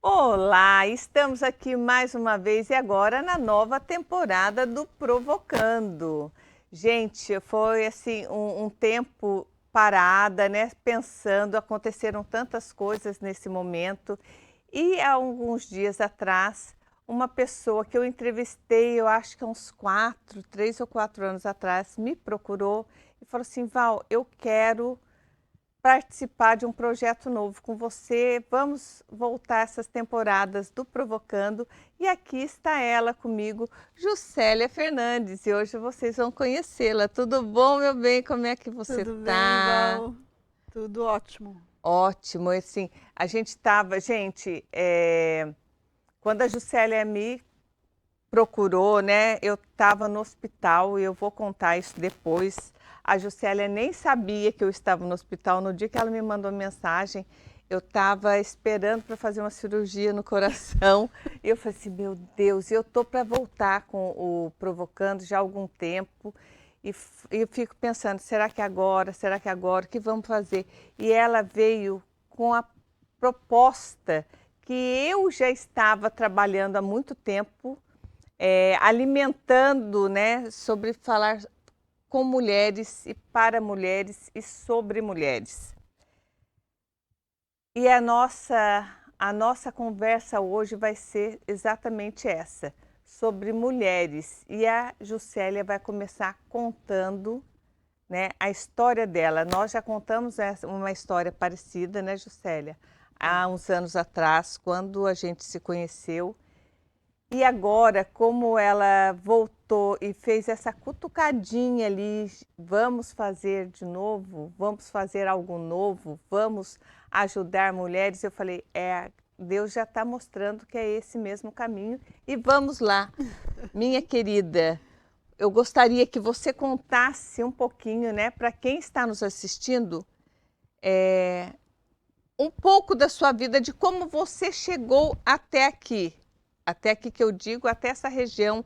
Olá, estamos aqui mais uma vez e agora na nova temporada do Provocando. Gente, foi assim um tempo parada, né? Pensando, aconteceram tantas coisas nesse momento. E há alguns dias atrás, uma pessoa que eu entrevistei, eu acho que há uns 3 ou 4 anos atrás, me procurou e falou assim: Val, eu quero participar de um projeto novo com você. Vamos voltar essas temporadas do Provocando. E aqui está ela comigo, Juscelia Fernandes. E hoje vocês vão conhecê-la. Tudo bom, meu bem? Como é que você Tudo bem, está? Val? Tudo ótimo. Ótimo. Assim, a gente estava, gente, quando a Juscelia me procurou, né? Eu estava no hospital e eu vou contar isso depois. A Juscelia nem sabia que eu estava no hospital. No dia que ela me mandou mensagem, eu estava esperando para fazer uma cirurgia no coração. E eu falei assim, meu Deus, eu tô para voltar com o Provocando já há algum tempo. E eu fico pensando, será que agora? Será que agora? O que vamos fazer? E ela veio com a proposta que eu já estava trabalhando há muito tempo, alimentando, né, sobre falar com mulheres e para mulheres e sobre mulheres. E a nossa conversa hoje vai ser exatamente essa, sobre mulheres. E a Juscelia vai começar contando, né, a história dela. Nós já contamos uma história parecida, né, Juscelia? É. Há uns anos atrás, quando a gente se conheceu. E agora, como ela voltou e fez essa cutucadinha ali, vamos fazer de novo, vamos fazer algo novo, vamos ajudar mulheres, eu falei, Deus já está mostrando que é esse mesmo caminho e vamos lá, minha querida. Eu gostaria que você contasse um pouquinho, né, para quem está nos assistindo, um pouco da sua vida, de como você chegou até aqui. Até aqui que eu digo, até essa região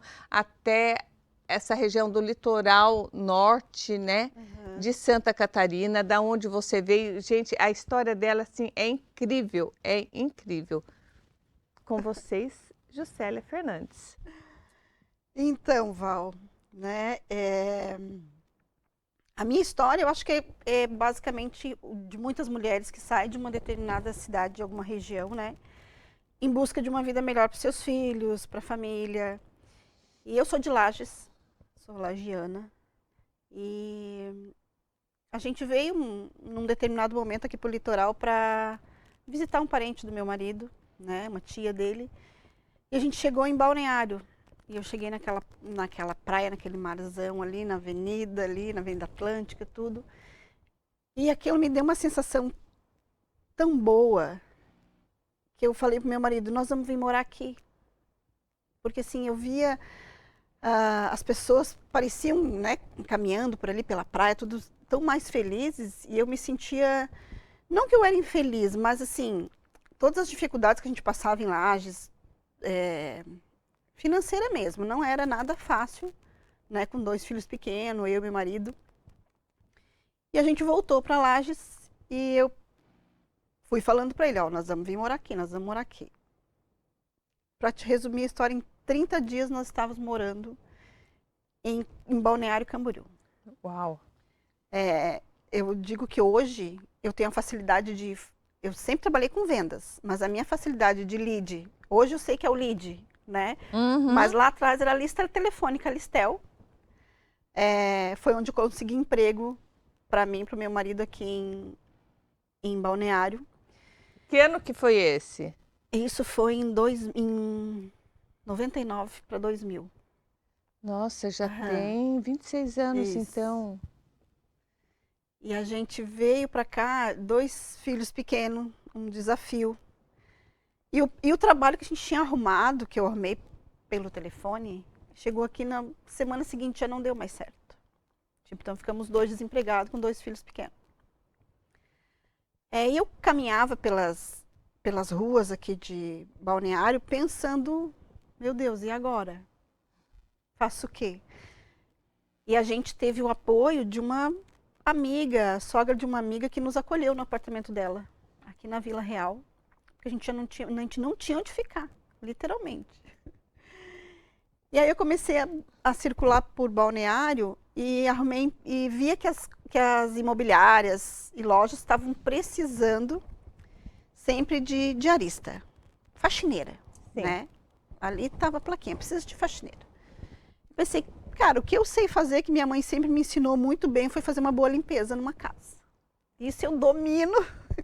do litoral norte, né, Aham. de Santa Catarina, da onde você veio. Gente, a história dela assim é incrível, é incrível. Com vocês, Juscelia Fernandes. Então, Val, né, a minha história, eu acho que é basicamente de muitas mulheres que saem de uma determinada cidade, de alguma região, né, em busca de uma vida melhor para seus filhos, para a família. E eu sou de Lages, sou lagiana, e a gente veio num determinado momento aqui para o litoral para visitar um parente do meu marido, né, uma tia dele. E a gente chegou em Balneário. E eu cheguei naquela praia, naquele marzão ali, na Avenida Atlântica, tudo. E aquilo me deu uma sensação tão boa que eu falei pro meu marido, nós vamos vir morar aqui. Porque assim, eu via as pessoas pareciam, né, caminhando por ali pela praia, tudo tão mais felizes. E eu me sentia, não que eu era infeliz, mas assim, todas as dificuldades que a gente passava em Lages, financeira mesmo, não era nada fácil, né, com 2 filhos pequenos, eu e meu marido. E a gente voltou para Lages e eu fui falando para ele, ó, nós vamos vir morar aqui, nós vamos morar aqui. Para te resumir a história, em 30 dias nós estávamos morando em Balneário Camboriú. Uau! Eu digo que hoje eu tenho a facilidade de... Eu sempre trabalhei com vendas, mas a minha facilidade de lead, hoje eu sei que é o lead, né? Mas Uhum. lá atrás era a lista telefônica, a Listel. Foi onde eu consegui emprego para mim, para o meu marido aqui em Balneário. Que ano que foi esse? Isso foi em 99 para 2000. Nossa, já Aham, tem 26 anos, isso. então. E a gente veio para cá, 2 filhos pequenos, um desafio. E o trabalho que a gente tinha arrumado, que eu arrumei pelo telefone, chegou aqui na semana seguinte, já não deu mais certo. Tipo, então ficamos 2 desempregados com 2 filhos pequenos. E eu caminhava pelas ruas aqui de Balneário pensando, meu Deus, e agora? Faço o quê? E a gente teve o apoio de uma amiga, sogra de uma amiga que nos acolheu no apartamento dela, aqui na Vila Real. porque a gente não tinha onde ficar, literalmente. E aí eu comecei a circular por Balneário e via que as imobiliárias e lojas estavam precisando sempre de diarista, faxineira, Sim. né? Ali estava a plaquinha, precisa de faxineira. Pensei, cara, o que eu sei fazer, que minha mãe sempre me ensinou muito bem, foi fazer uma boa limpeza numa casa. Isso eu domino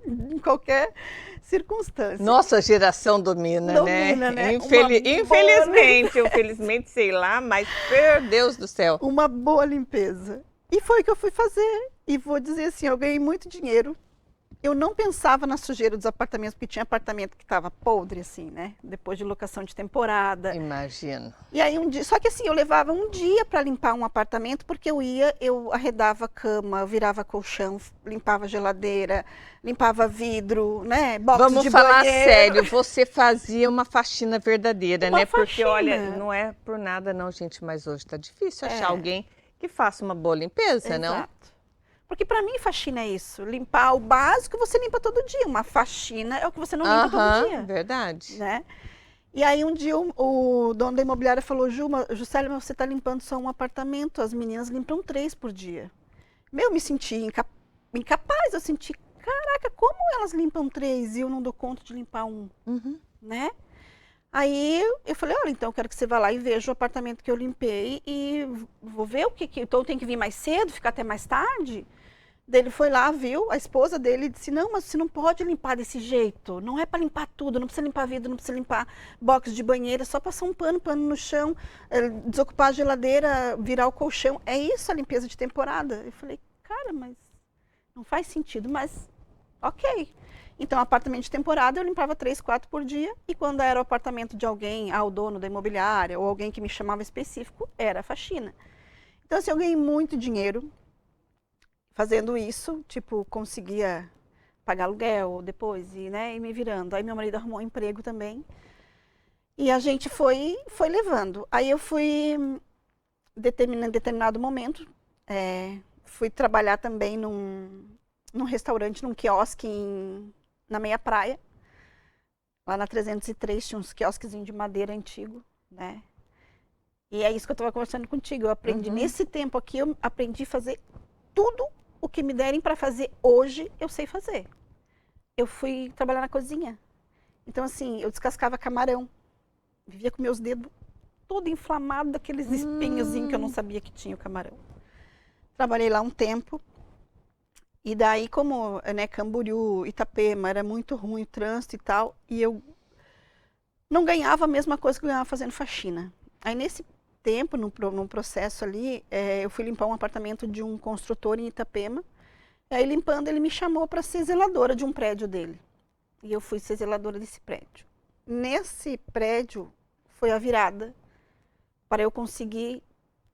em qualquer circunstância. Nossa geração domina, Domina, né? Infelizmente, ou felizmente, sei lá, mas, meu Deus do céu. Uma boa limpeza. E foi o que eu fui fazer. E vou dizer assim, eu ganhei muito dinheiro. Eu não pensava na sujeira dos apartamentos, porque tinha apartamento que estava podre, assim, né? Depois de locação de temporada. Imagino. E aí um dia, só que assim, eu levava um dia para limpar um apartamento, porque eu arredava a cama, eu virava colchão, limpava a geladeira, limpava vidro, né? Box Vamos de falar banheiro. sério, você fazia uma faxina verdadeira, Uma né? Porque, faxina. olha, não é por nada não, gente, mas hoje tá difícil achar É. alguém que faça uma boa limpeza, não? Exato. Porque para mim faxina é isso, limpar o básico você limpa todo dia, uma faxina é o que você não limpa todo dia, verdade. né? E aí um dia o dono da imobiliária falou, Juscelia, mas você está limpando só um apartamento, as meninas limpam 3 por dia. Eu me senti incapaz, eu senti, caraca, como elas limpam 3 e eu não dou conta de limpar um, né? Aí eu falei, olha, então eu quero que você vá lá e veja o apartamento que eu limpei e vou ver então eu tenho que vir mais cedo, ficar até mais tarde. Daí ele foi lá, viu, a esposa dele disse, não, mas você não pode limpar desse jeito, não é para limpar tudo, não precisa limpar vidro, não precisa limpar box de banheiro, é só passar um pano no chão, desocupar a geladeira, virar o colchão, é isso a limpeza de temporada. Eu falei, cara, mas não faz sentido, mas ok. Então, apartamento de temporada eu limpava 3, 4 por dia, e quando era o apartamento de alguém, o dono da imobiliária, ou alguém que me chamava específico, era a faxina. Então, assim, eu ganhei muito dinheiro fazendo isso, tipo, conseguia pagar aluguel depois e me virando. Aí meu marido arrumou um emprego também. E a gente foi levando. Aí eu fui, em determinado momento, fui trabalhar também num restaurante, num quiosque na meia praia. Lá na 303 tinha uns quiosquezinhos de madeira antigo, né? E é isso que eu estava conversando contigo. Eu aprendi, nesse tempo aqui, eu aprendi a fazer tudo o que me derem para fazer hoje, eu sei fazer. Eu fui trabalhar na cozinha. Então, assim, eu descascava camarão. Vivia com meus dedos todo inflamado, daqueles espinhozinhos que eu não sabia que tinha o camarão. Trabalhei lá um tempo. E daí, como, né, Camboriú, Itapema, era muito ruim o trânsito e tal, e eu não ganhava a mesma coisa que eu ganhava fazendo faxina. Aí, nesse tempo, num processo ali, eu fui limpar um apartamento de um construtor em Itapema. E aí, limpando, ele me chamou para ser zeladora de um prédio dele. E eu fui ser zeladora desse prédio. Nesse prédio, foi a virada para eu conseguir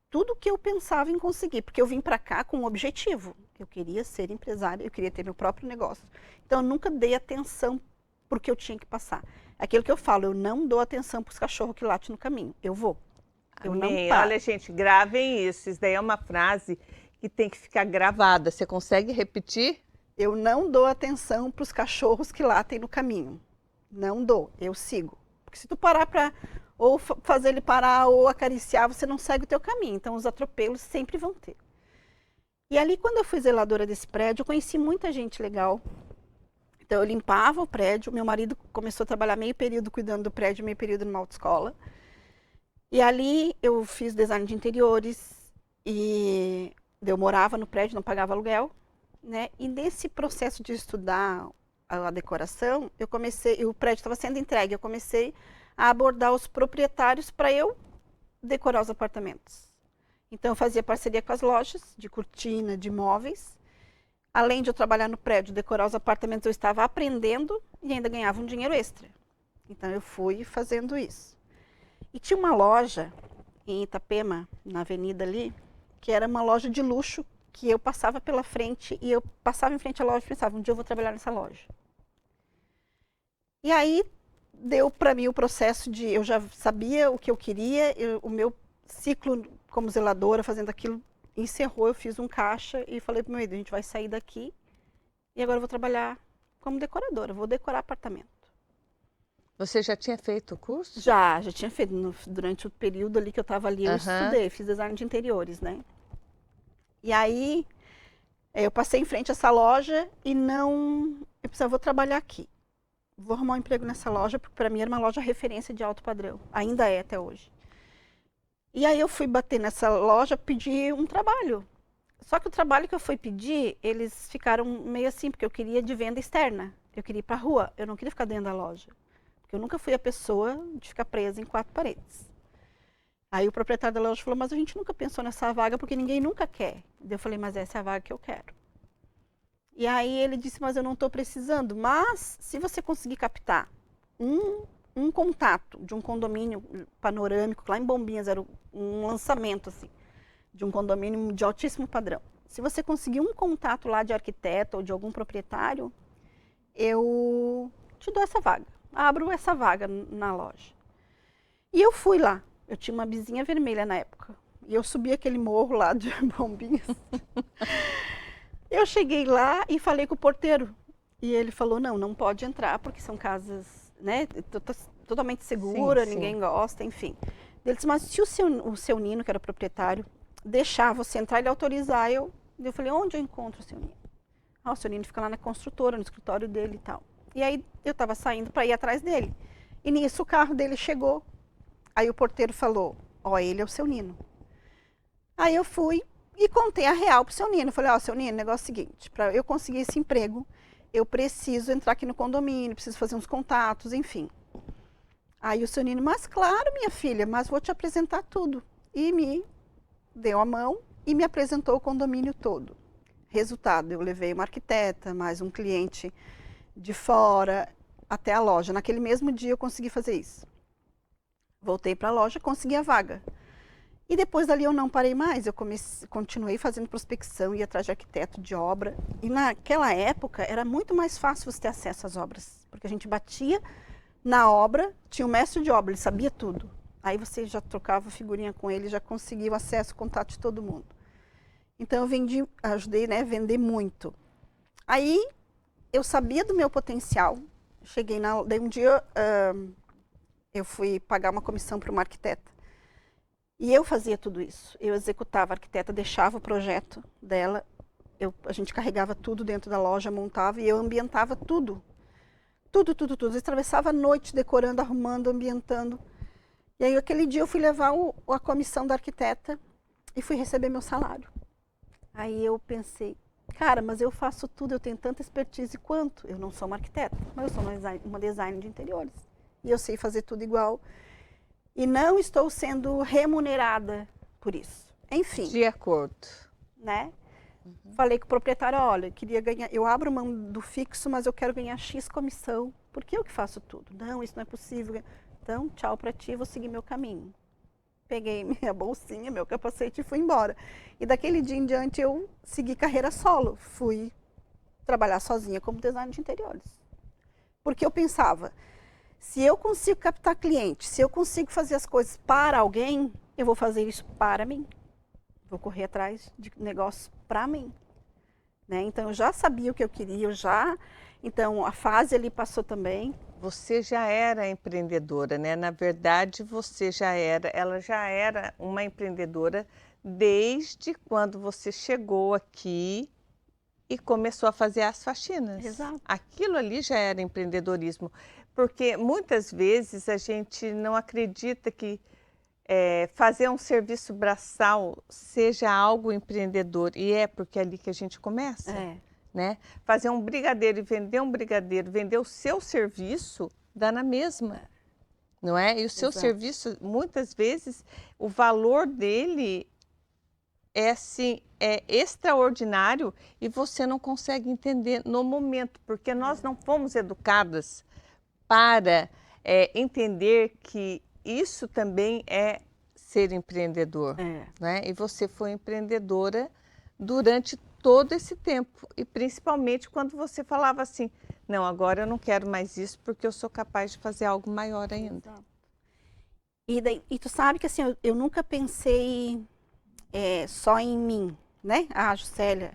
tudo o que eu pensava em conseguir. Porque eu vim para cá com um objetivo. Eu queria ser empresária, eu queria ter meu próprio negócio. Então, eu nunca dei atenção para o que eu tinha que passar. É aquilo que eu falo, eu não dou atenção para os cachorros que latem no caminho. Eu vou. Eu não paro. Olha, gente, gravem isso. Isso daí é uma frase que tem que ficar gravada. Você consegue repetir? Eu não dou atenção para os cachorros que latem no caminho. Não dou, eu sigo. Porque se tu parar para ou fazer ele parar ou acariciar, você não segue o teu caminho. Então, os atropelos sempre vão ter. E ali, quando eu fui zeladora desse prédio, eu conheci muita gente legal. Então, eu limpava o prédio. Meu marido começou a trabalhar meio período cuidando do prédio, meio período numa autoescola. E ali, eu fiz design de interiores. E eu morava no prédio, não pagava aluguel. Né? E nesse processo de estudar a decoração, o prédio estava sendo entregue. Eu comecei a abordar os proprietários para eu decorar os apartamentos. Então, eu fazia parceria com as lojas de cortina, de móveis. Além de eu trabalhar no prédio, decorar os apartamentos, eu estava aprendendo e ainda ganhava um dinheiro extra. Então, eu fui fazendo isso. E tinha uma loja em Itapema, na avenida ali, que era uma loja de luxo, que eu passava pela frente e eu passava em frente à loja e pensava, um dia eu vou trabalhar nessa loja. E aí, deu para mim o processo de, eu já sabia o que eu queria, o meu ciclo como zeladora, fazendo aquilo, encerrou, eu fiz um caixa e falei pro meu marido, a gente vai sair daqui e agora eu vou trabalhar como decoradora, vou decorar apartamento. Você já tinha feito o curso? Já tinha feito. Durante o período ali que eu estava ali, eu Aham. estudei, fiz design de interiores, né? E aí, eu passei em frente a essa loja e não... Eu pensei, eu vou trabalhar aqui. Vou arrumar um emprego nessa loja, porque para mim era uma loja referência de alto padrão. Ainda é até hoje. E aí eu fui bater nessa loja, pedir um trabalho. Só que o trabalho que eu fui pedir, eles ficaram meio assim, porque eu queria de venda externa. Eu queria ir para a rua, eu não queria ficar dentro da loja. Porque eu nunca fui a pessoa de ficar presa em 4 paredes. Aí o proprietário da loja falou, mas a gente nunca pensou nessa vaga, porque ninguém nunca quer. Eu falei, mas essa é a vaga que eu quero. E aí ele disse, mas eu não estou precisando. Mas se você conseguir captar um contato de um condomínio panorâmico, lá em Bombinhas, era um lançamento assim, de um condomínio de altíssimo padrão. Se você conseguir um contato lá de arquiteto ou de algum proprietário, eu te dou essa vaga. Abro essa vaga na loja. E eu fui lá. Eu tinha uma bizinha vermelha na época. E eu subi aquele morro lá de Bombinhas. Eu cheguei lá e falei com o porteiro. E ele falou, não pode entrar, porque são casas, né, totalmente segura, Sim, ninguém sim. gosta, enfim. Ele disse, mas se o seu Nino, que era o proprietário, deixar você entrar, ele autorizar, eu falei, onde eu encontro o seu Nino? Ah, o seu Nino fica lá na construtora, no escritório dele e tal. E aí eu estava saindo para ir atrás dele. E nisso o carro dele chegou. Aí o porteiro falou, ele é o seu Nino. Aí eu fui e contei a real pro seu Nino. Falei, seu Nino, o negócio é o seguinte, para eu conseguir esse emprego, eu preciso entrar aqui no condomínio, preciso fazer uns contatos, enfim. Aí o seu Nino, mas claro, minha filha, mas vou te apresentar tudo. E me deu a mão e me apresentou o condomínio todo. Resultado, eu levei uma arquiteta, mais um cliente de fora, até a loja. Naquele mesmo dia eu consegui fazer isso. Voltei para a loja, consegui a vaga. E depois dali eu não parei mais, eu continuei fazendo prospecção, ia atrás de arquiteto, de obra. E naquela época era muito mais fácil você ter acesso às obras, porque a gente batia na obra, tinha o mestre de obra, ele sabia tudo. Aí você já trocava figurinha com ele, já conseguia o acesso, o contato de todo mundo. Então eu ajudei, né, a vender muito. Aí eu sabia do meu potencial, daí um dia eu fui pagar uma comissão para uma arquiteta. E eu fazia tudo isso. Eu executava, a arquiteta deixava o projeto dela, a gente carregava tudo dentro da loja, montava e eu ambientava tudo. Tudo. Eu atravessava a noite decorando, arrumando, ambientando. E aí aquele dia eu fui levar a comissão da arquiteta e fui receber meu salário. Aí eu pensei, cara, mas eu faço tudo, eu tenho tanta expertise quanto. Eu não sou uma arquiteta, mas eu sou uma designer de interiores. E eu sei fazer tudo igual. E não estou sendo remunerada por isso. Enfim. De acordo. Né? Falei com o proprietário, olha, eu queria ganhar, eu abro mão do fixo, mas eu quero ganhar X comissão, porque eu que faço tudo. Não, isso não é possível. Então, tchau pra ti, vou seguir meu caminho. Peguei minha bolsinha, meu capacete e fui embora. E daquele dia em diante eu segui carreira solo. Fui trabalhar sozinha como designer de interiores. Porque eu pensava, se eu consigo captar cliente, se eu consigo fazer as coisas para alguém, eu vou fazer isso para mim. Vou correr atrás de negócios para mim. Né? Então, eu já sabia o que eu queria, então a fase ali passou também. Você já era empreendedora, né? Na verdade, ela já era uma empreendedora desde quando você chegou aqui e começou a fazer as faxinas. Exato. Aquilo ali já era empreendedorismo, porque muitas vezes a gente não acredita que fazer um serviço braçal seja algo empreendedor, e porque é ali que a gente começa. Né? Fazer um brigadeiro e vender um brigadeiro, vender o seu serviço, dá na mesma, não é? E o seu serviço, muitas vezes, o valor dele é assim, é extraordinário e você não consegue entender no momento, porque nós não fomos educadas para entender que isso também é ser empreendedor, né? E você foi empreendedora durante todo esse tempo, e principalmente quando você falava assim, não, agora eu não quero mais isso porque eu sou capaz de fazer algo maior ainda. E tu sabe que assim, eu nunca pensei só em mim, né? Juscelia,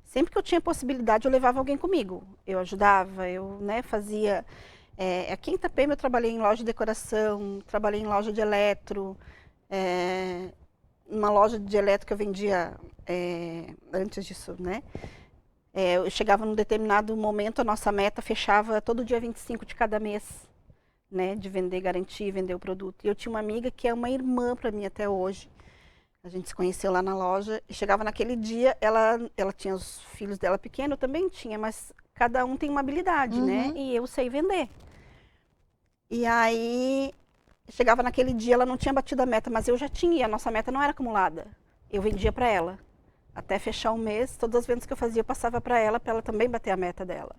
sempre que eu tinha possibilidade eu levava alguém comigo, eu ajudava, eu fazia Aqui em Itapema eu trabalhei em loja de decoração, trabalhei em loja de eletro, uma loja de eletro que eu vendia antes disso, né? Eu chegava num determinado momento, a nossa meta fechava todo dia 25 de cada mês, né? De vender, garantir, vender o produto. E eu tinha uma amiga que é uma irmã para mim até hoje. A gente se conheceu lá na loja e chegava naquele dia, ela tinha os filhos dela pequenos, eu também tinha, mas cada um tem uma habilidade, né? E eu sei vender. E aí, chegava naquele dia, ela não tinha batido a meta, mas eu já tinha, e a nossa meta não era acumulada. Eu vendia para ela. Até fechar o mês, todas as vendas que eu fazia, eu passava para ela também bater a meta dela.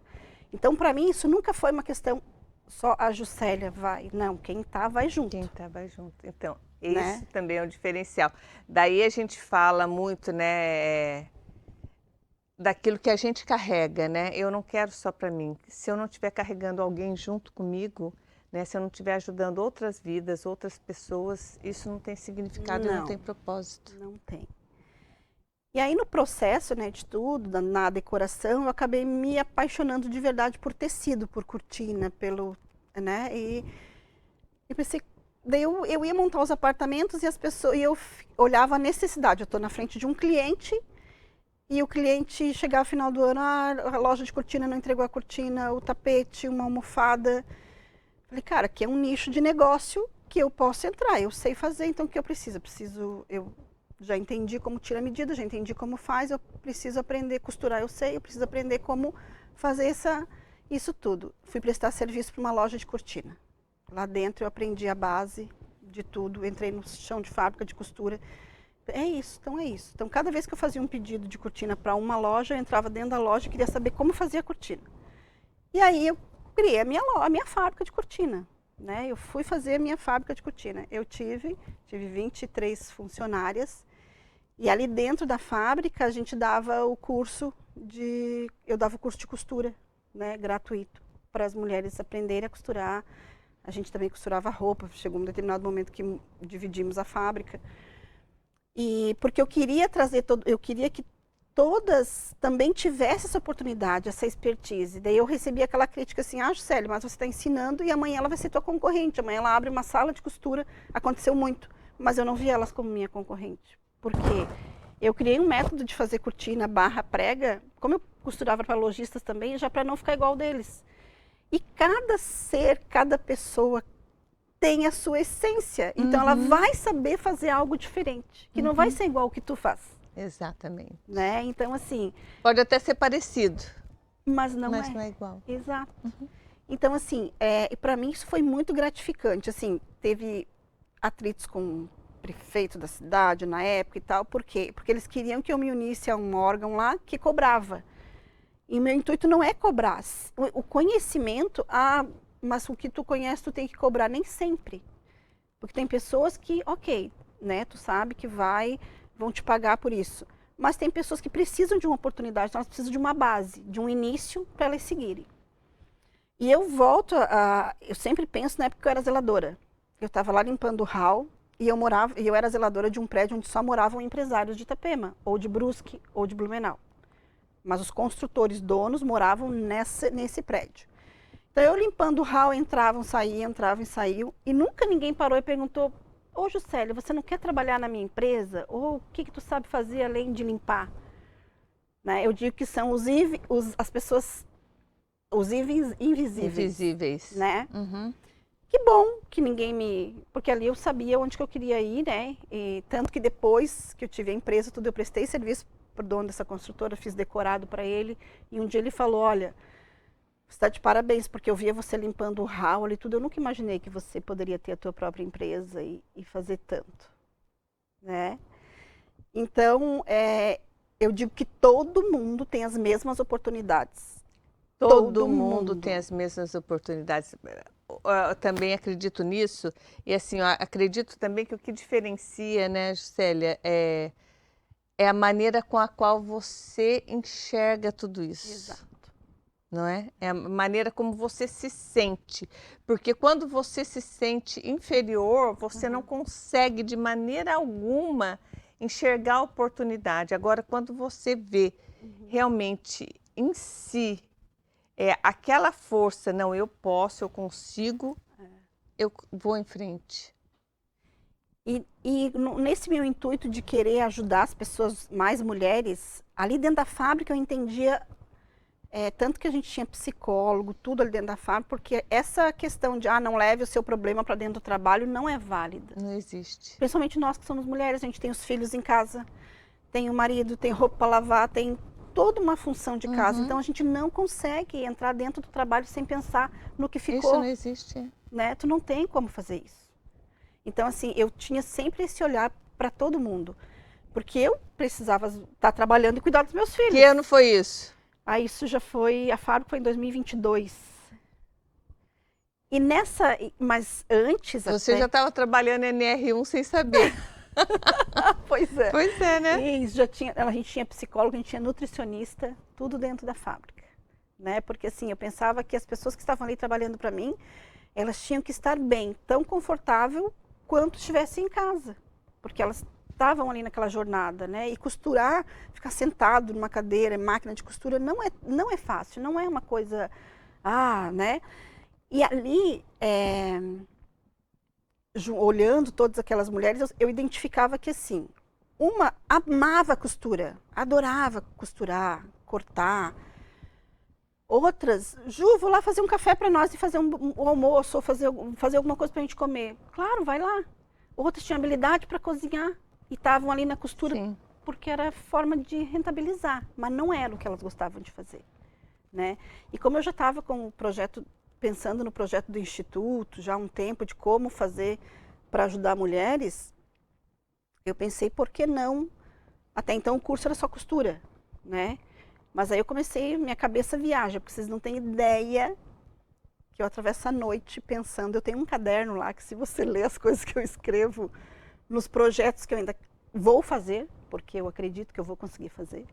Então, para mim, isso nunca foi uma questão só a Juscelia vai. Não, quem tá, vai junto. Quem tá, vai junto. Então, esse também é um diferencial. Daí a gente fala muito, né, daquilo que a gente carrega, né? Eu não quero só para mim. Se eu não estiver carregando alguém junto comigo, né, se eu não estiver ajudando outras vidas, outras pessoas, isso não tem significado e não tem propósito. Não tem. E aí no processo, né, de tudo, na decoração, eu acabei me apaixonando de verdade por tecido, por cortina, né, e eu pensei, daí eu ia montar os apartamentos e as pessoas, e eu olhava a necessidade, eu estou na frente de um cliente e o cliente chegava no final do ano, a loja de cortina não entregou a cortina, o tapete, uma almofada. Falei, cara, aqui é um nicho de negócio que eu posso entrar, eu sei fazer, então o que eu preciso? Eu já entendi como tira a medida, já entendi como faz, eu preciso aprender a costurar, eu preciso aprender como fazer isso tudo. Fui prestar serviço para uma loja de cortina. Lá dentro eu aprendi a base de tudo, entrei no chão de fábrica de costura. É isso. Então cada vez que eu fazia um pedido de cortina para uma loja, eu entrava dentro da loja e queria saber como fazia a cortina. E aí eu criei a minha fábrica de cortina. Né? Eu fui fazer a minha fábrica de cortina. Eu tive 23 funcionárias. E ali dentro da fábrica a gente dava o curso de costura, né, gratuito, para as mulheres aprenderem a costurar. A gente também costurava roupa, chegou um determinado momento que dividimos a fábrica. E porque eu queria que todas também tivessem essa oportunidade, essa expertise. Daí eu recebi aquela crítica assim, Juscelia, mas você está ensinando e amanhã ela vai ser tua concorrente, amanhã ela abre uma sala de costura. Aconteceu muito, mas eu não vi elas como minha concorrente. Porque eu criei um método de fazer cortina barra prega, como eu costurava para lojistas também, já para não ficar igual deles. E cada pessoa tem a sua essência. Então ela vai saber fazer algo diferente, que não vai ser igual o que tu faz. Exatamente. Né? Então assim... Pode até ser parecido, mas não é igual. Exato. Então assim, para mim isso foi muito gratificante. Assim, teve atritos com prefeito da cidade na época e tal, por quê? Porque eles queriam que eu me unisse a um órgão lá que cobrava. E meu intuito não é cobrar. O conhecimento, mas o que tu conhece tu tem que cobrar, nem sempre. Porque tem pessoas que, ok, né, tu sabe que vão te pagar por isso. Mas tem pessoas que precisam de uma oportunidade, elas precisam de uma base, de um início para elas seguirem. E eu eu sempre penso na época que eu era zeladora. Eu estava lá limpando o hall, e eu era zeladora de um prédio onde só moravam empresários de Itapema, ou de Brusque, ou de Blumenau. Mas os construtores donos moravam nesse prédio. Então eu limpando o hall, entravam e saíam, e nunca ninguém parou e perguntou, ô Juscelia, você não quer trabalhar na minha empresa? Ou o que tu sabe fazer além de limpar? Né? Eu digo que são as pessoas, os invisíveis. Né? Que bom que ninguém porque ali eu sabia onde que eu queria ir, né? E tanto que depois que eu tive a empresa, tudo, eu prestei serviço para o dono dessa construtora, fiz decorado para ele. E um dia ele falou, olha, você está de parabéns, porque eu via você limpando o hall e tudo. Eu nunca imaginei que você poderia ter a tua própria empresa e fazer tanto. Né? Então, eu digo que todo mundo tem as mesmas oportunidades. Todo mundo tem as mesmas oportunidades. Eu também acredito nisso. E assim, acredito também que o que diferencia, né, Juscelia, é a maneira com a qual você enxerga tudo isso. Exato. Não é? É a maneira como você se sente. Porque quando você se sente inferior, você não consegue de maneira alguma enxergar a oportunidade. Agora, quando você vê realmente em si é aquela força, não, eu posso, eu consigo, eu vou em frente. Nesse meu intuito de querer ajudar as pessoas, mais mulheres, ali dentro da fábrica eu entendia, tanto que a gente tinha psicólogo, tudo ali dentro da fábrica, porque essa questão de, não leve o seu problema para dentro do trabalho não é válida. Não existe. Principalmente nós que somos mulheres, a gente tem os filhos em casa, tem o marido, tem roupa para lavar, tem toda uma função de casa. Então a gente não consegue entrar dentro do trabalho sem pensar no que ficou. Isso não existe. Né? Tu não tem como fazer isso. Então, assim, eu tinha sempre esse olhar para todo mundo. Porque eu precisava estar trabalhando e cuidar dos meus filhos. Que ano foi isso? Aí isso já foi, a fábrica foi em 2022. E nessa, mas antes Você já estava trabalhando NR1 sem saber. Pois é. Pois é, né? Isso, a gente tinha psicólogo, a gente tinha nutricionista, tudo dentro da fábrica. Né? Porque assim, eu pensava que as pessoas que estavam ali trabalhando para mim, elas tinham que estar bem, tão confortável quanto estivessem em casa. Porque elas estavam ali naquela jornada, né? E costurar, ficar sentado numa cadeira, máquina de costura, não é fácil, não é uma coisa, né? E ali, olhando todas aquelas mulheres, eu identificava que assim, uma amava a costura, adorava costurar, cortar. Outras, Ju, vou lá fazer um café para nós e fazer um almoço, ou fazer alguma coisa para a gente comer. Claro, vai lá. Outras tinham habilidade para cozinhar e estavam ali na costura. Sim. Porque era forma de rentabilizar, mas não era o que elas gostavam de fazer. Né? E como eu já estava com o projeto, pensando no projeto do Instituto, já há um tempo de como fazer para ajudar mulheres, eu pensei, por que não? Até então o curso era só costura, né? Mas aí eu comecei, minha cabeça viaja, porque vocês não têm ideia que eu atravesso a noite pensando. Eu tenho um caderno lá que se você ler as coisas que eu escrevo nos projetos que eu ainda vou fazer, porque eu acredito que eu vou conseguir fazer,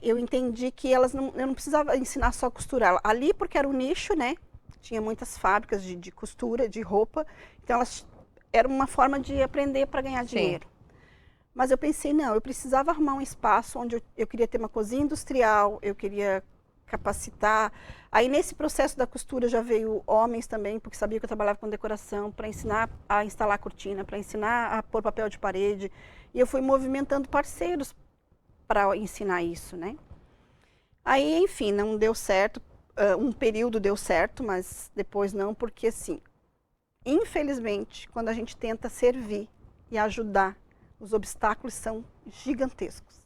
eu entendi que eu não precisava ensinar só a costurar. Ali porque era um nicho, né? Tinha muitas fábricas de costura, de roupa, então elas era uma forma de aprender para ganhar dinheiro. Mas eu pensei, não, eu precisava arrumar um espaço onde eu queria ter uma cozinha industrial, eu queria capacitar. Aí nesse processo da costura já veio homens também, porque sabia que eu trabalhava com decoração, para ensinar a instalar cortina, para ensinar a pôr papel de parede. E eu fui movimentando parceiros para ensinar isso, né? Aí, enfim, não deu certo. Um período deu certo, mas depois não, porque assim, infelizmente, quando a gente tenta servir e ajudar, os obstáculos são gigantescos.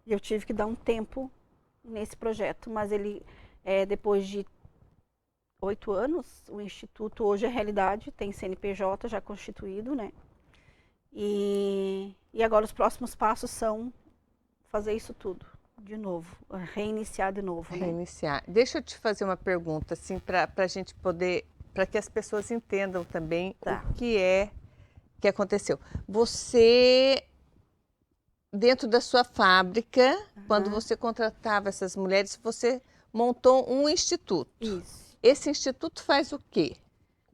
E eu tive que dar um tempo nesse projeto, mas ele, depois de 8 anos, o Instituto hoje é realidade, tem CNPJ já constituído, né? E agora os próximos passos são fazer isso tudo de novo, reiniciar de novo. Né? Reiniciar. Deixa eu te fazer uma pergunta, assim, para a gente poder, para que as pessoas entendam também o que aconteceu. Você, dentro da sua fábrica, quando você contratava essas mulheres, você montou um instituto. Isso. Esse instituto faz o quê?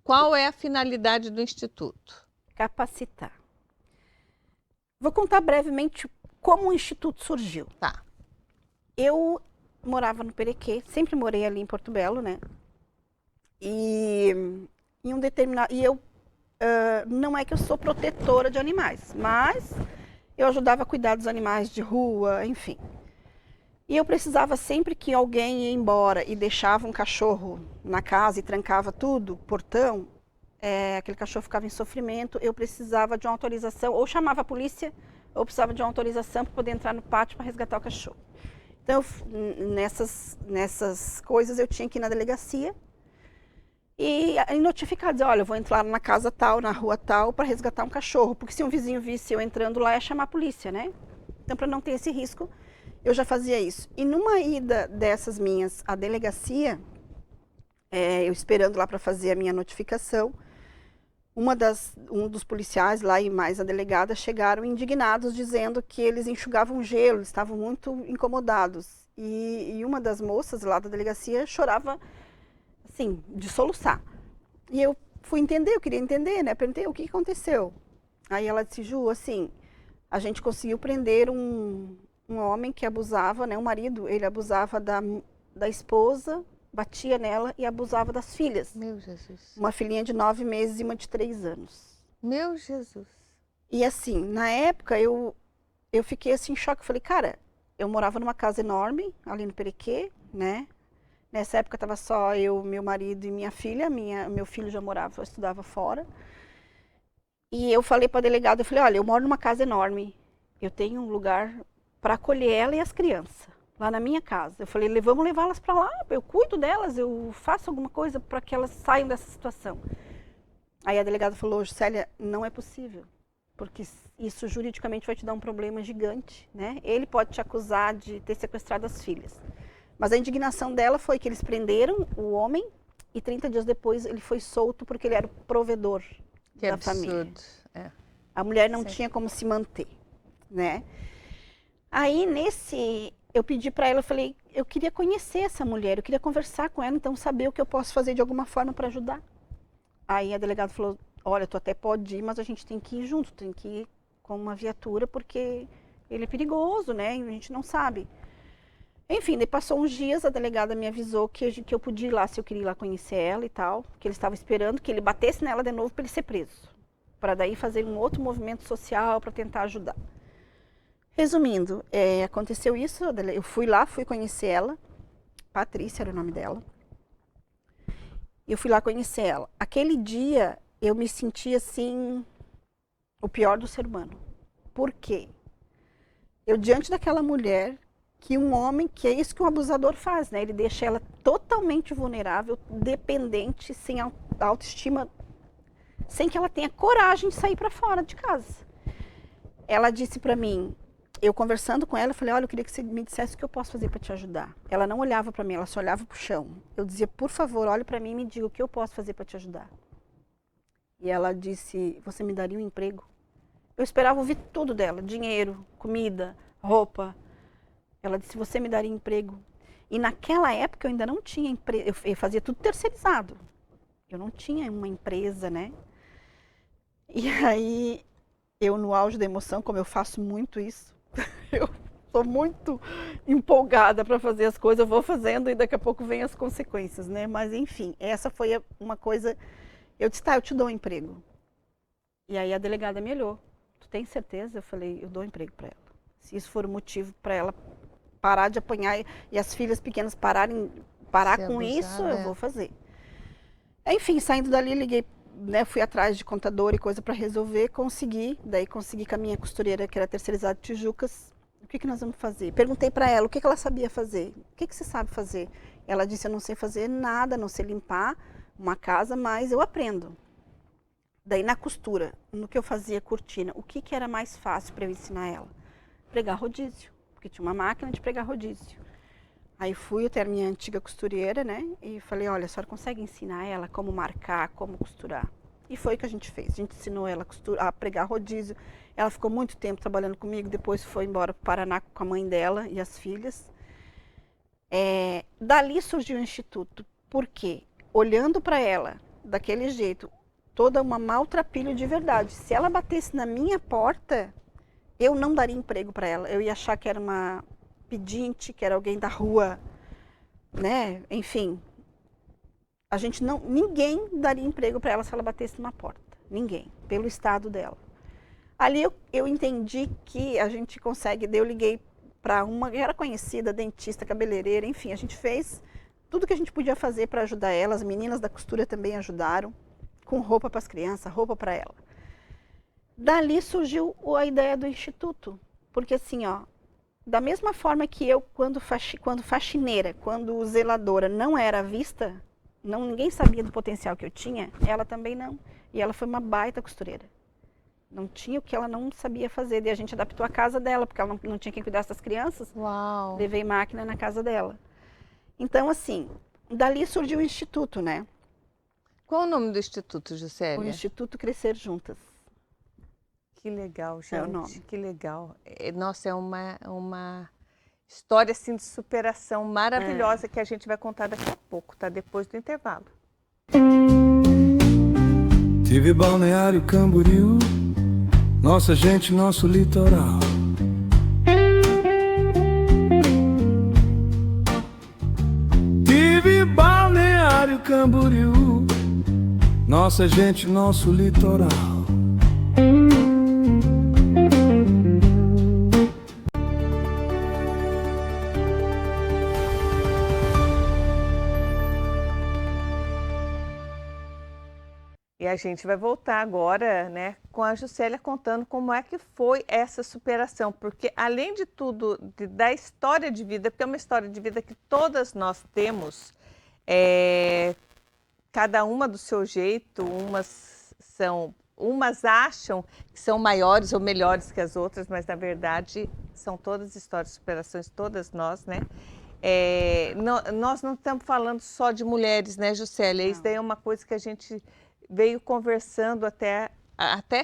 Qual é a finalidade do instituto? Capacitar. Vou contar brevemente como o instituto surgiu. Tá. Eu morava no Perequê, sempre morei ali em Porto Belo, né? E em um determinado... E eu não é que eu sou protetora de animais, mas eu ajudava a cuidar dos animais de rua, enfim. E eu precisava sempre que alguém ia embora e deixava um cachorro na casa e trancava tudo, portão, aquele cachorro ficava em sofrimento, eu precisava de uma autorização, ou chamava a polícia, ou precisava de uma autorização para poder entrar no pátio para resgatar o cachorro. Então, nessas coisas eu tinha que ir na delegacia e notificar, dizer, olha, eu vou entrar na casa tal, na rua tal, para resgatar um cachorro, porque se um vizinho visse eu entrando lá, ia chamar a polícia, né? Então, para não ter esse risco, eu já fazia isso. E numa ida dessas minhas à delegacia, eu esperando lá para fazer a minha notificação, um dos policiais lá e mais a delegada chegaram indignados, dizendo que eles enxugavam gelo, eles estavam muito incomodados. E uma das moças lá da delegacia chorava, assim, de soluçar. E eu fui entender, eu queria entender, né? Perguntei o que aconteceu. Aí ela disse, Ju, assim, a gente conseguiu prender um homem que abusava, né? O marido, ele abusava da esposa, batia nela e abusava das filhas. Meu Jesus. Uma filhinha de 9 meses e uma de 3 anos. Meu Jesus. E assim, na época eu fiquei assim em choque. Eu falei, cara, eu morava numa casa enorme, ali no Perequê, né? Nessa época estava só eu, meu marido e minha filha. Meu filho já morava, estudava fora. E eu falei para a delegada, eu falei, olha, eu moro numa casa enorme. Eu tenho um lugar para acolher ela e as crianças, lá na minha casa. Eu falei, vamos levá-las para lá, eu cuido delas, eu faço alguma coisa para que elas saiam dessa situação. Aí a delegada falou, Juscelia, não é possível, porque isso juridicamente vai te dar um problema gigante, né? Ele pode te acusar de ter sequestrado as filhas. Mas a indignação dela foi que eles prenderam o homem e 30 dias depois ele foi solto porque ele era o provedor da família. É. A mulher não tinha como se manter, né? Aí eu pedi para ela, eu falei, eu queria conhecer essa mulher, eu queria conversar com ela, então saber o que eu posso fazer de alguma forma para ajudar. Aí a delegada falou, olha, tu até pode ir, mas a gente tem que ir junto, tem que ir com uma viatura porque ele é perigoso, né? E a gente não sabe. Enfim, daí passou uns dias, a delegada me avisou que eu podia ir lá, se eu queria ir lá conhecer ela e tal, que ele estava esperando que ele batesse nela de novo para ele ser preso, para daí fazer um outro movimento social para tentar ajudar. Resumindo, aconteceu isso, eu fui lá, fui conhecer ela, Patrícia era o nome dela, eu fui lá conhecer ela. Aquele dia eu me senti assim, o pior do ser humano. Por quê? Eu diante daquela mulher, que um homem, que é isso que um abusador faz, né? Ele deixa ela totalmente vulnerável, dependente, sem autoestima, sem que ela tenha coragem de sair para fora de casa. Ela disse para mim, eu conversando com ela, eu falei, olha, eu queria que você me dissesse o que eu posso fazer para te ajudar. Ela não olhava para mim, ela só olhava para o chão. Eu dizia, por favor, olhe para mim e me diga o que eu posso fazer para te ajudar. E ela disse, você me daria um emprego? Eu esperava ouvir tudo dela, dinheiro, comida, roupa. Ela disse, você me daria emprego? E naquela época eu ainda não tinha empresa, eu fazia tudo terceirizado. Eu não tinha uma empresa, né? E aí, eu no auge da emoção, como eu faço muito isso, eu sou muito empolgada para fazer as coisas, eu vou fazendo e daqui a pouco vem as consequências, né? Mas enfim, essa foi uma coisa, eu disse, tá, eu te dou um emprego. E aí a delegada me olhou, tu tem certeza? Eu falei, eu dou um emprego para ela. Se isso for o motivo para ela parar de apanhar e as filhas pequenas parar com isso, eu vou fazer. Enfim, saindo dali, liguei, né, fui atrás de contador e coisa para resolver, consegui com a minha costureira, que era terceirizada de Tijucas, o que nós vamos fazer? Perguntei para ela o que ela sabia fazer, o que você sabe fazer? Ela disse, eu não sei fazer nada, não sei limpar uma casa, mas eu aprendo. Daí na costura, no que eu fazia cortina, o que era mais fácil para eu ensinar ela? Pregar rodízio, porque tinha uma máquina de pregar rodízio. Aí fui até a minha antiga costureira, né, e falei, olha, a senhora consegue ensinar ela como marcar, como costurar? E foi o que a gente fez, a gente ensinou ela a pregar rodízio. Ela ficou muito tempo trabalhando comigo, depois foi embora para o Paraná com a mãe dela e as filhas. Dali surgiu o Instituto, porque olhando para ela, daquele jeito, toda uma maltrapilho de verdade, se ela batesse na minha porta, eu não daria emprego para ela, eu ia achar que era uma pedinte, que era alguém da rua, né? Enfim, ninguém daria emprego para ela se ela batesse numa porta, ninguém, pelo estado dela. Ali eu entendi que a gente consegue, eu liguei para uma que era conhecida, dentista, cabeleireira, enfim, a gente fez tudo que a gente podia fazer para ajudar ela, as meninas da costura também ajudaram, com roupa para as crianças, roupa para ela. Dali surgiu a ideia do Instituto, porque assim, ó, da mesma forma que eu, quando faxineira, quando zeladora não era vista, ninguém sabia do potencial que eu tinha, ela também não. E ela foi uma baita costureira. Não tinha o que ela não sabia fazer. Daí a gente adaptou a casa dela, porque ela não tinha quem cuidasse das crianças. Uau! Levei máquina na casa dela. Então, assim, dali surgiu o Instituto, né? Qual o nome do Instituto, Juscelia? O Instituto Crescer Juntas. Que legal, gente. É o nome. Que legal. Nossa, é uma história assim, de superação maravilhosa que a gente vai contar daqui a pouco, tá? Depois do intervalo. Tive Balneário Camboriú, nossa gente, nosso litoral. Camboriú, nossa gente, nosso litoral. E a gente vai voltar agora, né, com a Juscelia contando como é que foi essa superação, porque além de tudo, da história de vida, porque é uma história de vida que todas nós temos, cada uma do seu jeito, umas acham que são maiores ou melhores que as outras, mas na verdade são todas histórias de superações, todas nós, né? Nós não estamos falando só de mulheres, né, Juscelia? Isso daí é uma coisa que a gente veio conversando até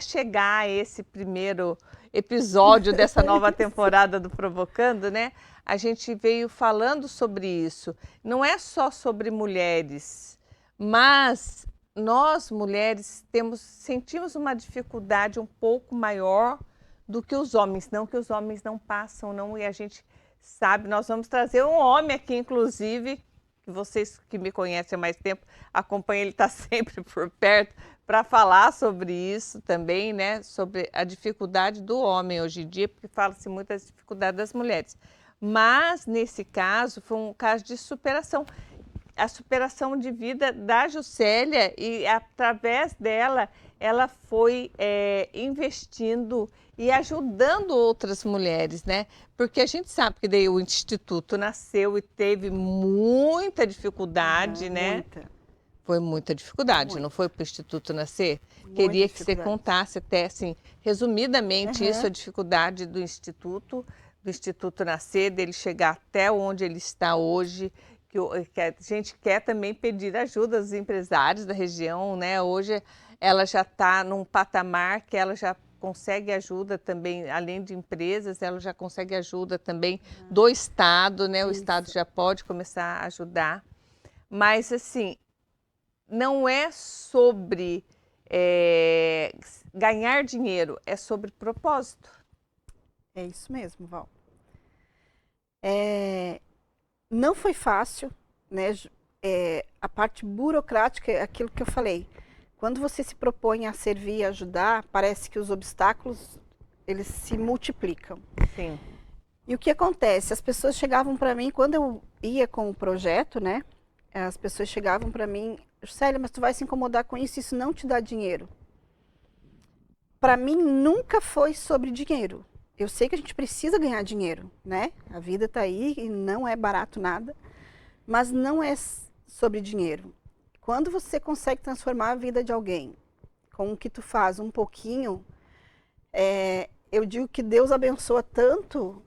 chegar a esse primeiro episódio dessa nova temporada do Provocando, né? A gente veio falando sobre isso. Não é só sobre mulheres, mas nós, mulheres, sentimos uma dificuldade um pouco maior do que os homens. Não que os homens não passam, não, e a gente sabe. Nós vamos trazer um homem aqui, inclusive, que vocês que me conhecem há mais tempo, acompanham, ele está sempre por perto, para falar sobre isso também, né? Sobre a dificuldade do homem hoje em dia, porque fala-se muito das dificuldades das mulheres. Mas, nesse caso, foi um caso de superação. A superação de vida da Juscelia, e através dela, ela foi investindo e ajudando outras mulheres, né? Porque a gente sabe que daí o Instituto nasceu e teve muita dificuldade, né? Muita. Foi muita dificuldade, Muito. Não foi para o Instituto nascer? Muita Queria que você dificuldade. contasse até, assim, resumidamente, Uhum. isso, a dificuldade do Instituto nascer, dele chegar até onde ele está hoje, que a gente quer também pedir ajuda aos empresários da região, né? Hoje ela já está num patamar que ela já consegue ajuda também, além de empresas, ela já consegue ajuda também do Estado, né? O Isso. Estado já pode começar a ajudar. Mas, assim, não é sobre ganhar dinheiro, é sobre propósito. É isso mesmo, Val. Não foi fácil, né? A parte burocrática é aquilo que eu falei. Quando você se propõe a servir e ajudar, parece que os obstáculos, eles se multiplicam. Sim. E o que acontece? As pessoas chegavam para mim, quando eu ia com o projeto, né? As pessoas chegavam para mim, Juscelia, mas tu vai se incomodar com isso não te dá dinheiro. Para mim, nunca foi sobre dinheiro. Eu sei que a gente precisa ganhar dinheiro, né? A vida está aí e não é barato nada, mas não é sobre dinheiro. Quando você consegue transformar a vida de alguém com o que tu faz um pouquinho, eu digo que Deus abençoa tanto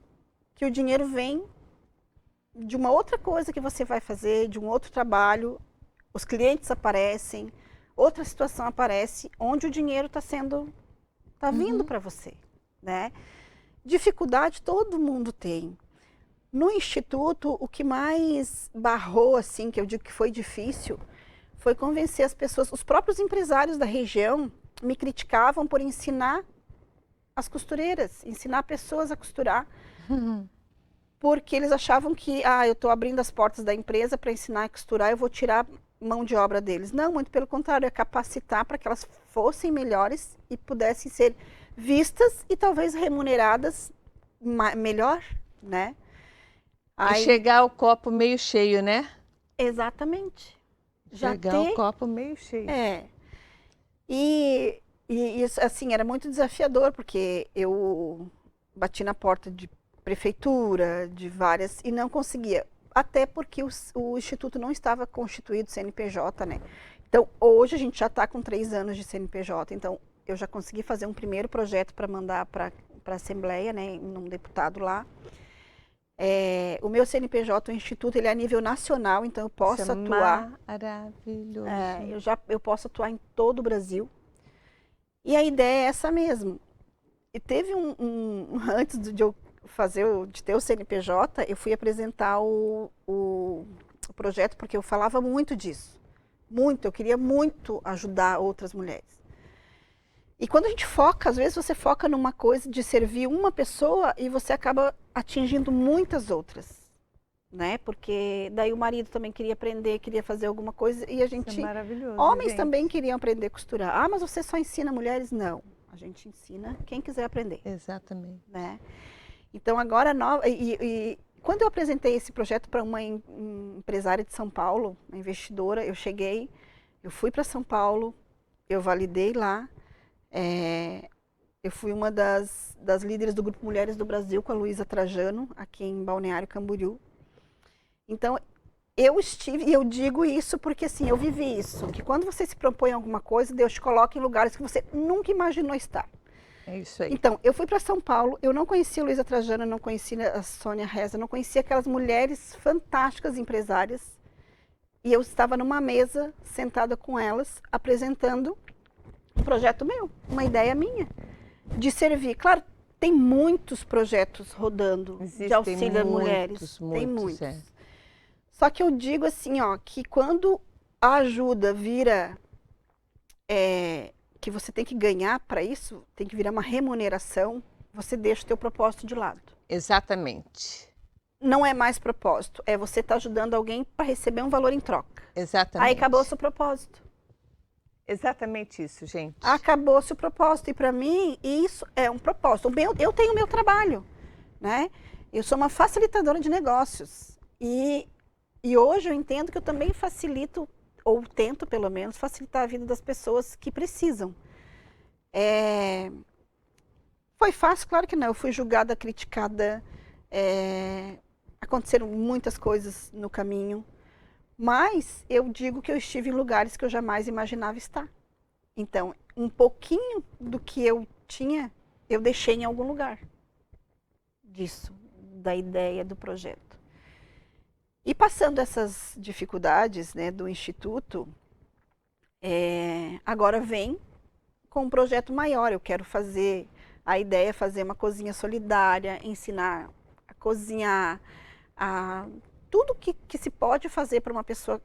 que o dinheiro vem de uma outra coisa que você vai fazer, de um outro trabalho, os clientes aparecem, outra situação aparece, onde o dinheiro está vindo para você, né? Dificuldade todo mundo tem. No Instituto, o que mais barrou, assim, que eu digo que foi difícil, foi convencer as pessoas. Os próprios empresários da região me criticavam por ensinar as costureiras, ensinar pessoas a costurar, porque eles achavam que, eu estou abrindo as portas da empresa para ensinar a costurar, eu vou tirar mão de obra deles. Não, muito pelo contrário, é capacitar para que elas fossem melhores e pudessem ser vistas e talvez remuneradas melhor, né? E chegar ao copo meio cheio, né? Exatamente. Chegar ao copo meio cheio. E isso, assim, era muito desafiador, porque eu bati na porta de prefeitura, de várias, e não conseguia. Até porque o Instituto não estava constituído CNPJ, né? Então, hoje a gente já está com 3 anos de CNPJ, então eu já consegui fazer um primeiro projeto para mandar para a Assembleia, né, um deputado lá. O meu CNPJ, o Instituto, ele é a nível nacional, então eu posso atuar. Maravilhoso. Eu posso atuar em todo o Brasil. E a ideia é essa mesmo. E teve antes de eu de ter o CNPJ, eu fui apresentar o projeto, porque eu falava muito disso. Muito, eu queria muito ajudar outras mulheres. E quando a gente foca, às vezes você foca numa coisa de servir uma pessoa e você acaba atingindo muitas outras. né? Porque daí o marido também queria aprender, queria fazer alguma coisa e a Isso gente... é maravilhoso, Homens gente. também queriam aprender a costurar. Ah, mas você só ensina mulheres? Não, a gente ensina quem quiser aprender, Exatamente. né? Então agora, quando eu apresentei esse projeto para uma empresária de São Paulo, uma investidora, eu fui para São Paulo, eu validei lá, eu fui uma das líderes do Grupo Mulheres do Brasil com a Luísa Trajano, aqui em Balneário Camboriú. Então, eu estive, e eu digo isso porque assim, eu vivi isso, que quando você se propõe alguma coisa, Deus te coloca em lugares que você nunca imaginou estar. É isso aí. Então, eu fui para São Paulo, eu não conhecia a Luísa Trajano, não conhecia a Sônia Reza, não conhecia aquelas mulheres fantásticas empresárias. E eu estava numa mesa, sentada com elas, apresentando um projeto meu, uma ideia minha, de servir. Claro, tem muitos projetos rodando de Existem auxílio a mulheres. Tem muitos. Só que eu digo assim, ó, que quando a ajuda vira... que você tem que ganhar para isso, tem que virar uma remuneração, você deixa o teu propósito de lado. Exatamente. Não é mais propósito, é você estar ajudando alguém para receber um valor em troca. Exatamente. Aí acabou-se o propósito. Exatamente isso, gente. Acabou-se o propósito. E para mim, isso é um propósito. Eu tenho o meu trabalho, né? Eu sou uma facilitadora de negócios. E hoje eu entendo que eu também facilito, ou tento pelo menos, facilitar a vida das pessoas que precisam. Foi fácil? Claro que não. Eu fui julgada, criticada, aconteceram muitas coisas no caminho, mas eu digo que eu estive em lugares que eu jamais imaginava estar. Então, um pouquinho do que eu tinha, eu deixei em algum lugar disso, da ideia do projeto. E passando essas dificuldades, né, do Instituto, agora vem com um projeto maior. Eu quero fazer, a ideia é fazer uma cozinha solidária, ensinar a cozinhar, tudo que se pode fazer para uma pessoa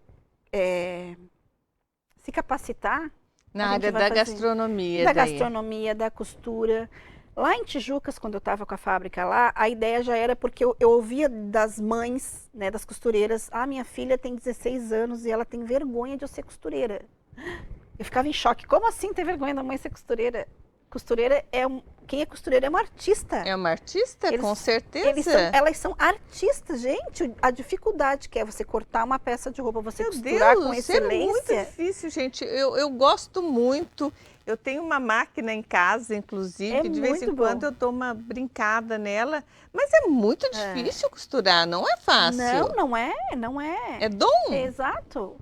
se capacitar. Na área da gastronomia. Da gastronomia, da costura. Lá em Tijucas, quando eu estava com a fábrica lá, a ideia já era porque eu ouvia das mães, né, das costureiras, minha filha tem 16 anos e ela tem vergonha de eu ser costureira. Eu ficava em choque. Como assim ter vergonha da mãe ser costureira? Quem é costureira é uma artista. É uma artista, com certeza. Elas são artistas, gente. A dificuldade que é você cortar uma peça de roupa, você costurar com excelência. É muito difícil, gente. Eu gosto muito. Eu tenho uma máquina em casa, inclusive, de vez em quando eu dou uma brincada nela. Mas é muito difícil costurar, não é fácil. Não é. É dom? Exato.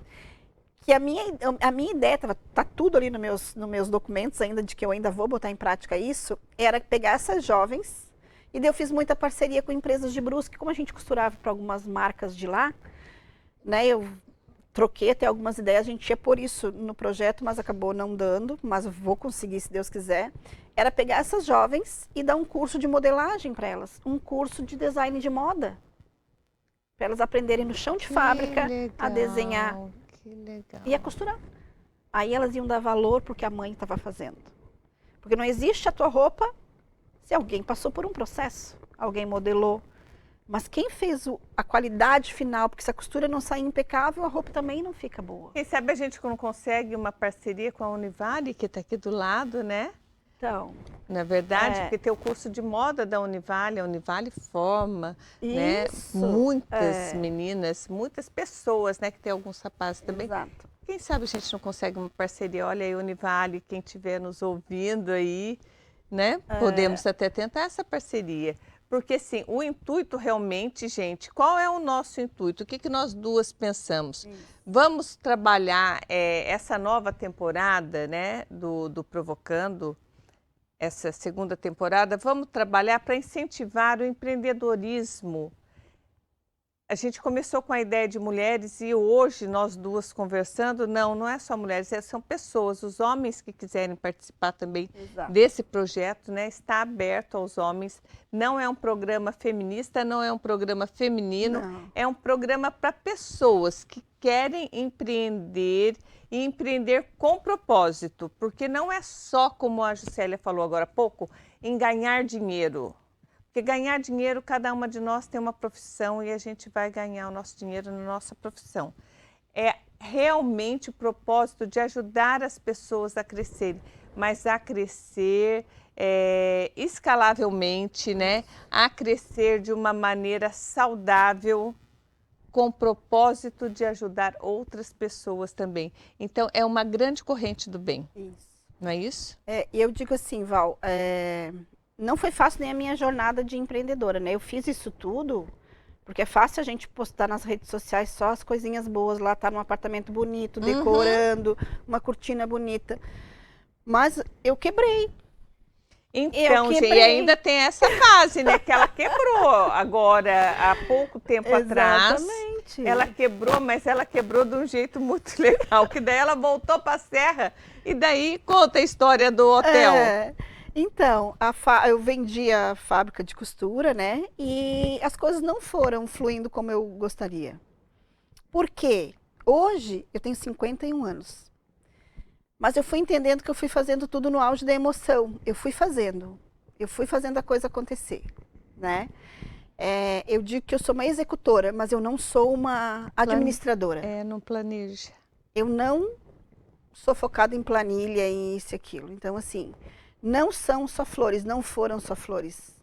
Que a minha ideia, tá tudo ali nos meus documentos ainda, de que eu ainda vou botar em prática isso, era pegar essas jovens, e daí eu fiz muita parceria com empresas de Brusque, como a gente costurava para algumas marcas de lá, né, eu troquei até algumas ideias, a gente ia pôr isso no projeto, mas acabou não dando, mas eu vou conseguir se Deus quiser, era pegar essas jovens e dar um curso de modelagem para elas, um curso de design de moda, para elas aprenderem no chão de fábrica a desenhar. Que legal. E a costurar. Aí elas iam dar valor porque a mãe estava fazendo. Porque não existe a tua roupa se alguém passou por um processo, alguém modelou. Mas quem fez a qualidade final, porque se a costura não sair impecável, a roupa também não fica boa. Quem sabe a gente não consegue uma parceria com a Univale, que está aqui do lado, né? Então, na verdade, porque tem o curso de moda da Univale, a Univale forma, né, muitas meninas, muitas pessoas, né, que tem alguns rapazes também. Exato. Quem sabe a gente não consegue uma parceria? Olha aí, Univale, quem estiver nos ouvindo aí, né, podemos até tentar essa parceria. Porque, assim, o intuito realmente, gente, qual é o nosso intuito? O que nós duas pensamos? Vamos trabalhar essa nova temporada, né, do Provocando, essa segunda temporada, vamos trabalhar para incentivar o empreendedorismo. A gente começou com a ideia de mulheres e hoje nós duas conversando, não é só mulheres, são pessoas, os homens que quiserem participar também desse projeto, né, está aberto aos homens. Não é um programa feminista, não é um programa feminino, é um programa para pessoas que querem empreender e empreender com propósito, porque não é só, como a Juscelia falou agora há pouco, em ganhar dinheiro. Porque ganhar dinheiro, cada uma de nós tem uma profissão e a gente vai ganhar o nosso dinheiro na nossa profissão. É realmente o propósito de ajudar as pessoas a crescerem, mas a crescer escalavelmente, né? A crescer de uma maneira saudável, com o propósito de ajudar outras pessoas também. Então, é uma grande corrente do bem, Isso. não é isso? E eu digo assim, Val, não foi fácil nem a minha jornada de empreendedora, né? Eu fiz isso tudo porque é fácil a gente postar nas redes sociais só as coisinhas boas, lá tá num apartamento bonito, decorando, uma cortina bonita. Mas eu quebrei. Então, gente, e ainda tem essa fase, né? Que ela quebrou agora, há pouco tempo atrás. Exatamente. Ela quebrou, mas ela quebrou de um jeito muito legal. Que daí ela voltou para a Serra e daí conta a história do hotel. Então, eu vendi a fábrica de costura, né? E as coisas não foram fluindo como eu gostaria. Por quê? Hoje eu tenho 51 anos. Mas eu fui entendendo que eu fui fazendo tudo no auge da emoção. Eu fui fazendo a coisa acontecer, né? Eu digo que eu sou uma executora, mas eu não sou uma administradora. Não planeja. Eu não sou focada em planilha, em isso e aquilo. Então, assim, não são só flores, não foram só flores.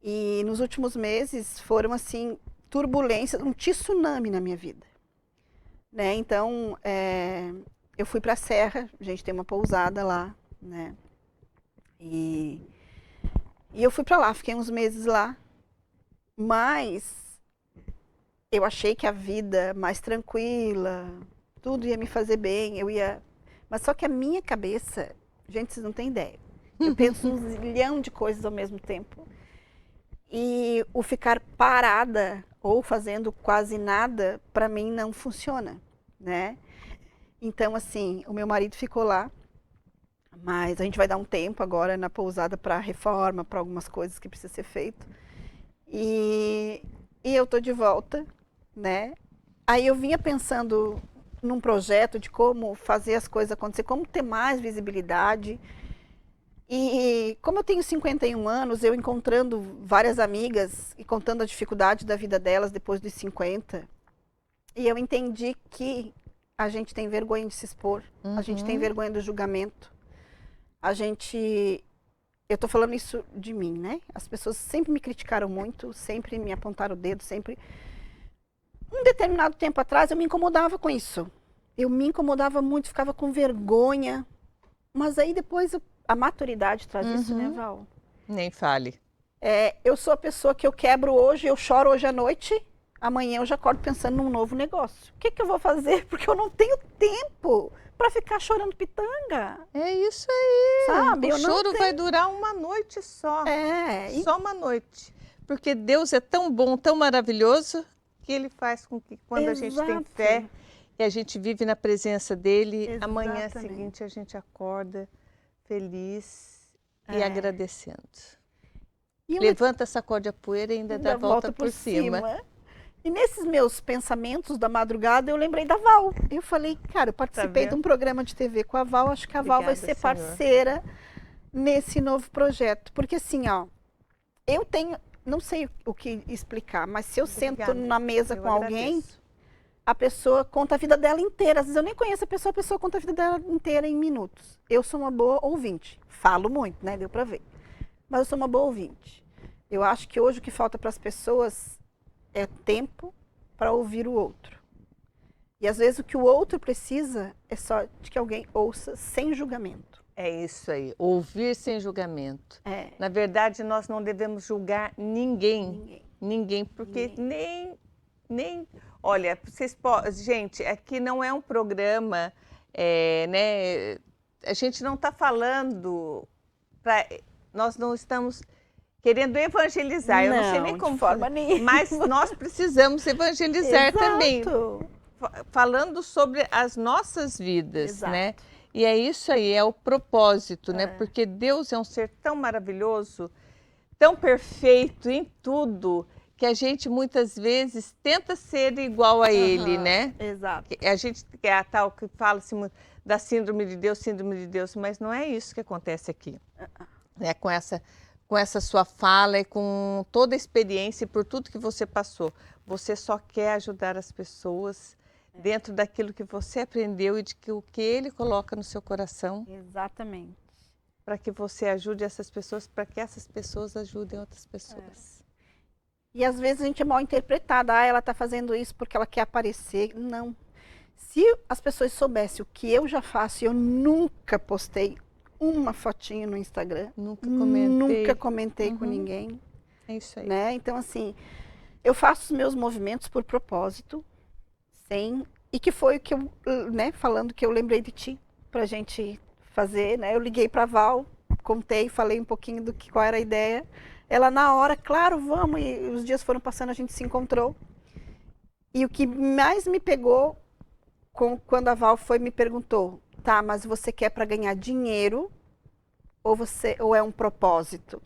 E nos últimos meses foram, assim, turbulências, um tsunami na minha vida, né? Então, eu fui para a Serra, a gente tem uma pousada lá, né? E eu fui para lá, fiquei uns meses lá, mas eu achei que a vida mais tranquila, tudo ia me fazer bem, mas só que a minha cabeça, gente, vocês não têm ideia, eu penso um zilhão de coisas ao mesmo tempo. E o ficar parada ou fazendo quase nada, para mim não funciona, né? Então, assim, o meu marido ficou lá, mas a gente vai dar um tempo agora na pousada para reforma, para algumas coisas que precisa ser feito. E eu tô de volta, né? Aí eu vinha pensando num projeto de como fazer as coisas acontecer, como ter mais visibilidade. E como eu tenho 51 anos, eu encontrando várias amigas e contando a dificuldade da vida delas depois dos 50, e eu entendi que a gente tem vergonha de se expor, a gente tem vergonha do julgamento. Eu tô falando isso de mim, né? As pessoas sempre me criticaram muito, sempre me apontaram o dedo, sempre. Um determinado tempo atrás eu me incomodava com isso. Eu me incomodava muito, ficava com vergonha. Mas aí depois a maturidade traz isso, né, Val? Nem fale. Eu sou a pessoa que eu quebro hoje, eu choro hoje à noite, amanhã eu já acordo pensando num novo negócio. O que eu vou fazer? Porque eu não tenho tempo para ficar chorando pitanga. É isso aí. Sabe? O choro vai durar uma noite só. Só uma noite. Porque Deus é tão bom, tão maravilhoso, que Ele faz com que quando a gente tem fé e a gente vive na presença dele, amanhã seguinte a gente acorda feliz e agradecendo. Levanta, sacode a poeira e ainda dá a volta por cima. E nesses meus pensamentos da madrugada, eu lembrei da Val. Eu falei, cara, eu participei de um programa de TV com a Val, acho que a Val vai ser parceira nesse novo projeto. Porque assim, ó, eu tenho, não sei o que explicar, mas se eu sento na mesa com alguém, a pessoa conta a vida dela inteira. Às vezes eu nem conheço a pessoa conta a vida dela inteira em minutos. Eu sou uma boa ouvinte. Falo muito, né? Deu pra ver. Mas eu sou uma boa ouvinte. Eu acho que hoje o que falta para as pessoas é tempo para ouvir o outro. E às vezes o que o outro precisa é só de que alguém ouça sem julgamento. É isso aí, ouvir sem julgamento. Na verdade, nós não devemos julgar ninguém. Ninguém, porque nem... Olha, vocês podem... Gente, aqui não é um programa, né? A gente não está falando... Nós não estamos querendo evangelizar. Eu não sei nem como forma nenhuma. Mas nós precisamos evangelizar também. Falando sobre as nossas vidas, né? E é isso aí, é o propósito, né? Porque Deus é um ser tão maravilhoso, tão perfeito em tudo, que a gente muitas vezes tenta ser igual a Ele, né? Exato. A gente é a tal que fala assim, da síndrome de Deus, mas não é isso que acontece aqui. Né? Com com essa sua fala e com toda a experiência e por tudo que você passou. Você só quer ajudar as pessoas dentro daquilo que você aprendeu e de que o que ele coloca no seu coração, Exatamente. para que você ajude essas pessoas, para que essas pessoas ajudem outras pessoas. E às vezes a gente é mal interpretada. Ah, ela está fazendo isso porque ela quer aparecer. Não. Se as pessoas soubessem o que eu já faço, eu nunca postei uma fotinho no Instagram. Nunca comentei com ninguém. É isso aí. Né? Então, assim, eu faço os meus movimentos por propósito, e que foi o que eu, né, falando que eu lembrei de ti, pra gente fazer, né? Eu liguei pra Val, contei, falei um pouquinho qual era a ideia. Ela na hora, claro, vamos, e os dias foram passando, a gente se encontrou. E o que mais me pegou, quando a Val me perguntou, tá, mas você quer para ganhar dinheiro ou é um propósito?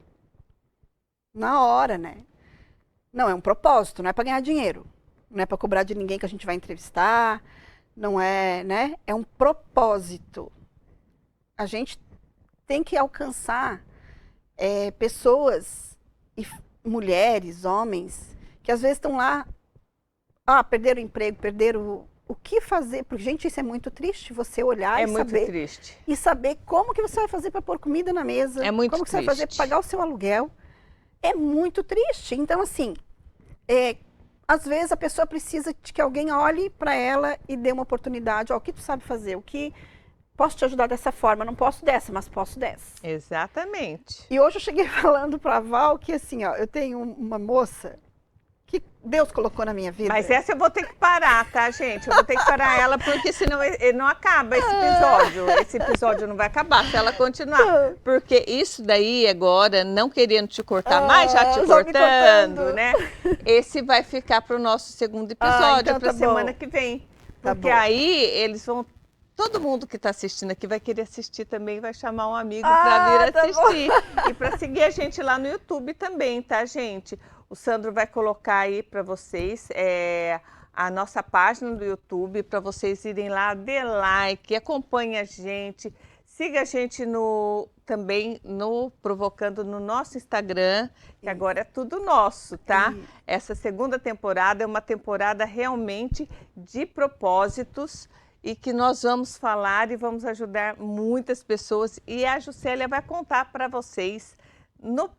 Na hora, né? Não, é um propósito, não é para ganhar dinheiro. Não é para cobrar de ninguém que a gente vai entrevistar, não é, né? É um propósito. A gente tem que alcançar pessoas, mulheres, homens, que às vezes estão lá, perderam o emprego, perderam o que fazer. Porque, gente, isso é muito triste, você olhar e saber. É muito triste. E saber como que você vai fazer para pôr comida na mesa. É muito como que triste. Você vai fazer para pagar o seu aluguel. É muito triste. Então, assim, às vezes a pessoa precisa de que alguém olhe para ela e dê uma oportunidade. O que tu sabe fazer? O que posso te ajudar dessa forma? Não posso dessa, mas posso dessa. Exatamente. E hoje eu cheguei falando para a Val que, assim, ó, eu tenho uma moça que Deus colocou na minha vida. Mas essa eu vou ter que parar, tá, gente? Eu vou ter que parar ela, porque senão não acaba esse episódio. Esse episódio não vai acabar se ela continuar. Porque isso daí agora, não querendo te cortar, mas já te cortando, né? Esse vai ficar para o nosso segundo episódio, então para a semana que vem. Porque aí eles vão... Todo mundo que está assistindo aqui vai querer assistir também, vai chamar um amigo para vir assistir. E para seguir a gente lá no YouTube também, tá, gente? O Sandro vai colocar aí para vocês a nossa página do YouTube, para vocês irem lá, dê like, acompanhe a gente, siga a gente também Provocando no nosso Instagram, que agora é tudo nosso, tá? Essa segunda temporada é uma temporada realmente de propósitos, e que nós vamos falar e vamos ajudar muitas pessoas. E a Juscelia vai contar para vocês,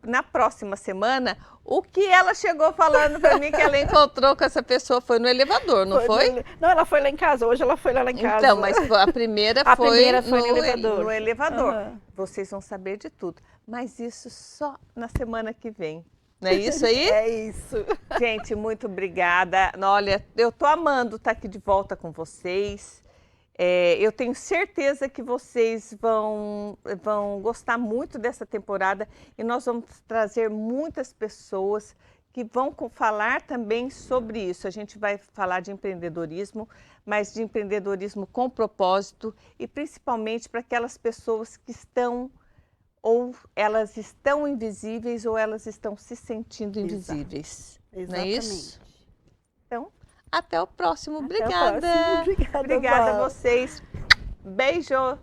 na próxima semana, o que ela chegou falando para mim que ela encontrou com essa pessoa. Foi no elevador, não foi? Não, ela foi lá em casa. Hoje ela foi lá em casa. Então, mas a primeira foi no elevador. Vocês vão saber de tudo. Mas isso só na semana que vem. Não é isso aí? É isso. Gente, muito obrigada. Olha, eu tô amando estar aqui de volta com vocês. Eu tenho certeza que vocês vão gostar muito dessa temporada e nós vamos trazer muitas pessoas que vão falar também sobre isso. A gente vai falar de empreendedorismo, mas de empreendedorismo com propósito e principalmente para aquelas pessoas que estão ou elas estão invisíveis ou elas estão se sentindo invisíveis. Exatamente. Não é isso? Então, até o próximo. Obrigada. Obrigada a vocês. Beijo.